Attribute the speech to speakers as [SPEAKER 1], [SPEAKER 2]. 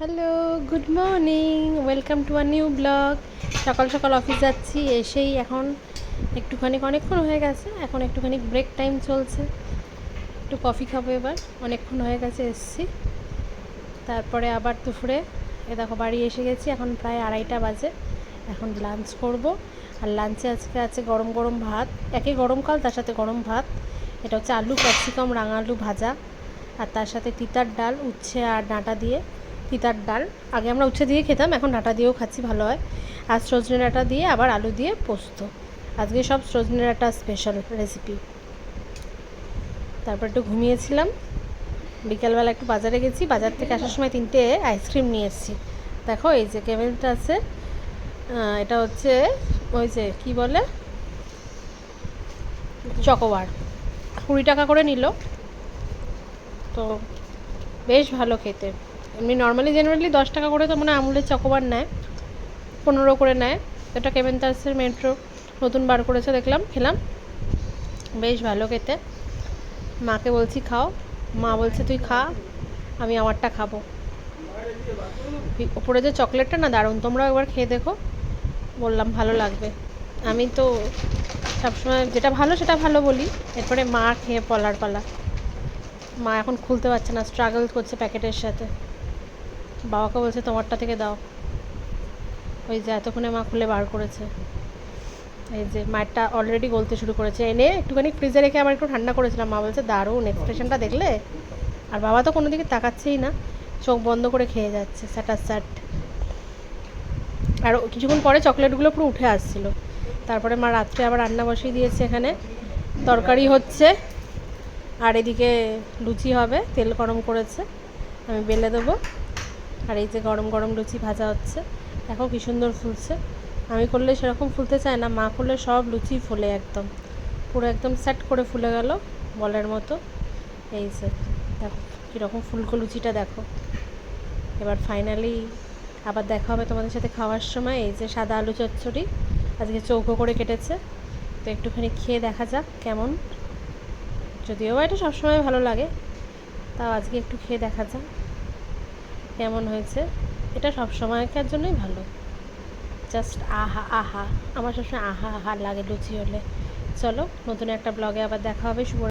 [SPEAKER 1] Hello, good morning, welcome to a new blog. সকাল সকাল office যাচ্ছি, এসেই এখন একটুখানি অনেকক্ষণ হয়ে গেছে, এখন একটুখানি ব্রেক টাইম চলছে, একটু কফি খাবো। এবার অনেকক্ষণ হয়ে গেছে এসছি, তারপরে আবার দুপুরে দেখো বাড়ি এসে গেছি, এখন প্রায় 2:30 বাজে। এখন লাঞ্চ করব, আর লাঞ্চে আজকে আছে গরম গরম ভাত, একে গরমকাল তার সাথে গরম ভাত। এটা হচ্ছে আলু ক্যাপসিকাম রাঙা আলু ভাজা, আর তার সাথে তিতার ডাল, উচ্ছে আর ডাঁটা দিয়ে তিতার ডাল। আগে আমরা উচ্ছে দিয়ে খেতাম, এখন ডাঁটা দিয়েও খাচ্ছি, ভালো হয়। আর সজনে ডাঁটা দিয়ে আবার আলু দিয়ে পোস্ত। আজকে সব সজনে ডাঁটা স্পেশাল রেসিপি। তারপর একটু ঘুমিয়েছিলাম, বিকালবেলা একটু বাজারে গেছি, বাজার থেকে আসার সময় 3টে আইসক্রিম নিয়ে এসেছি। দেখো এই যে কেমেলটা আছে, এটা হচ্ছে ওই যে কী বলে, চকোবার, 20 টাকা করে নিল, তো বেশ ভালো খেতে। এমনি নর্মালি জেনারেলি 10 টাকা করে তো মানে আমুলের চকোবার নেয়, 15 করে নেয়। এটা কেভেন্টাসের মেট্রো নতুন বার করেছে, দেখলাম, খেলাম, বেশ ভালো খেতে। মাকে বলছি খাও, মা বলছে তুই খা, আমি আমারটা খাবো। ওপরে যে চকলেটটা না দারুণ, তোমরাও একবার খেয়ে দেখো, বললাম ভালো লাগবে। আমি তো সবসময় যেটা ভালো সেটা ভালো বলি, এরপরে মা খেয়ে পলার পালা। মা এখন খুলতে পারছে না, স্ট্রাগল করছে প্যাকেটের সাথে, বাবাকে বলছে তোমারটা থেকে দাও। ওই যে এতক্ষণে মা খুলে বার করেছে, এই যে মায়েরটা অলরেডি গলতে শুরু করেছে। এনে একটুখানি ফ্রিজে রেখে আবার একটু ঠান্ডা করেছিলাম, মা বলছে দারুণ, এক্সপ্রেশনটা দেখলে। আর বাবা তো কোনো দিকে তাকাচ্ছেই না, চোখ বন্ধ করে খেয়ে যাচ্ছে স্যাটাস্যাট। আর কিছুক্ষণ পরে চকলেটগুলো পুরো উঠে আসছিল। তারপরে মা রাত্রে আবার রান্না বসিয়ে দিয়েছে, এখানে তরকারি হচ্ছে, আর এদিকে লুচি হবে, তেল গরম করেছে, আমি বেলে দেবো। আর এই যে গরম গরম লুচি ভাজা হচ্ছে, দেখো কী সুন্দর ফুলছে। আমি করলে সেরকম ফুলতে চায় না, মা করলে সব লুচি ফুলে একদম, পুরো একদম সেট করে ফুলে গেল বলের মতো। এই যে দেখো কীরকম ফুলকো লুচিটা, দেখো। এবার ফাইনালি আবার দেখা হবে তোমাদের সাথে খাওয়ার সময়। এই যে সাদা আলু চচ্চড়ি, আজকে চৌকো করে কেটেছে, তো একটুখানি খেয়ে দেখা যাক কেমন। যদিও এটা সবসময় ভালো লাগে, তাও আজকে একটু খেয়ে দেখা যাক কেমন হয়েছে। এটা সব সময়কার জন্যই ভালো, জাস্ট আহা আহা, আমার সবসময় আহা আহা লাগে লুচি হলে। চলো, নতুন একটা ব্লগে আবার দেখা হবে। শুভ